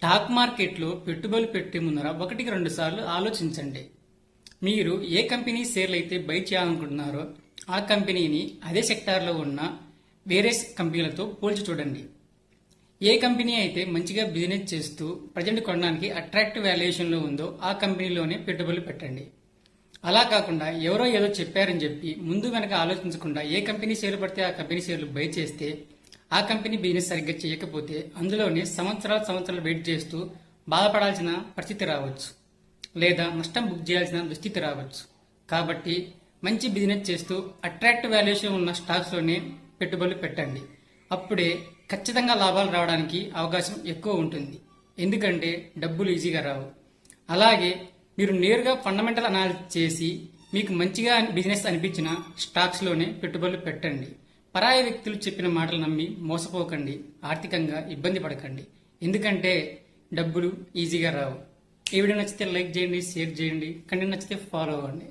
Stock మార్కెట్లో పెట్టుబడులు పెట్టే ముందర ఒకటికి రెండు సార్లు ఆలోచించండి. మీరు ఏ కంపెనీ షేర్లు అయితే బై చేయాలనుకుంటున్నారో ఆ కంపెనీని అదే సెక్టార్లో ఉన్న వేరే కంపెనీలతో పోల్చి చూడండి. ఏ కంపెనీ అయితే మంచిగా బిజినెస్ చేస్తూ ప్రజెంట్ కొనడానికి అట్రాక్టివ్ వాల్యుయేషన్లో ఉందో ఆ కంపెనీలోనే పెట్టుబడులు పెట్టండి. అలా కాకుండా ఎవరో ఏదో చెప్పారని చెప్పి ముందు వెనక ఆలోచించకుండా ఏ కంపెనీ షేర్లు పడితే ఆ కంపెనీ షేర్లు బై చేస్తే ఆ కంపెనీ బిజినెస్ సరిగ్గా చేయకపోతే అందులోనే సంవత్సరాలు వెయిట్ చేస్తూ బాధపడాల్సిన పరిస్థితి రావచ్చు, లేదా నష్టం బుక్ చేయాల్సిన దుస్థితి రావచ్చు. కాబట్టి మంచి బిజినెస్ చేస్తూ అట్రాక్టివ్ వాల్యుయేషన్ ఉన్న స్టాక్స్లోనే పెట్టుబడులు పెట్టండి. అప్పుడే ఖచ్చితంగా లాభాలు రావడానికి అవకాశం ఎక్కువ ఉంటుంది. ఎందుకంటే డబ్బులు ఈజీగా రావు. అలాగే మీరు నేరుగా ఫండమెంటల్ అనాలిసిస్ చేసి మీకు మంచిగా బిజినెస్ అనిపించిన స్టాక్స్లోనే పెట్టుబడులు పెట్టండి. పరాయి వ్యక్తులు చెప్పిన మాటలు నమ్మి మోసపోకండి, ఆర్థికంగా ఇబ్బంది పడకండి. ఎందుకంటే డబ్బులు ఈజీగా రావు. ఈ వీడియో నచ్చితే లైక్ చేయండి, షేర్ చేయండి, కంటెంట్ నచ్చితే ఫాలో అవ్వండి.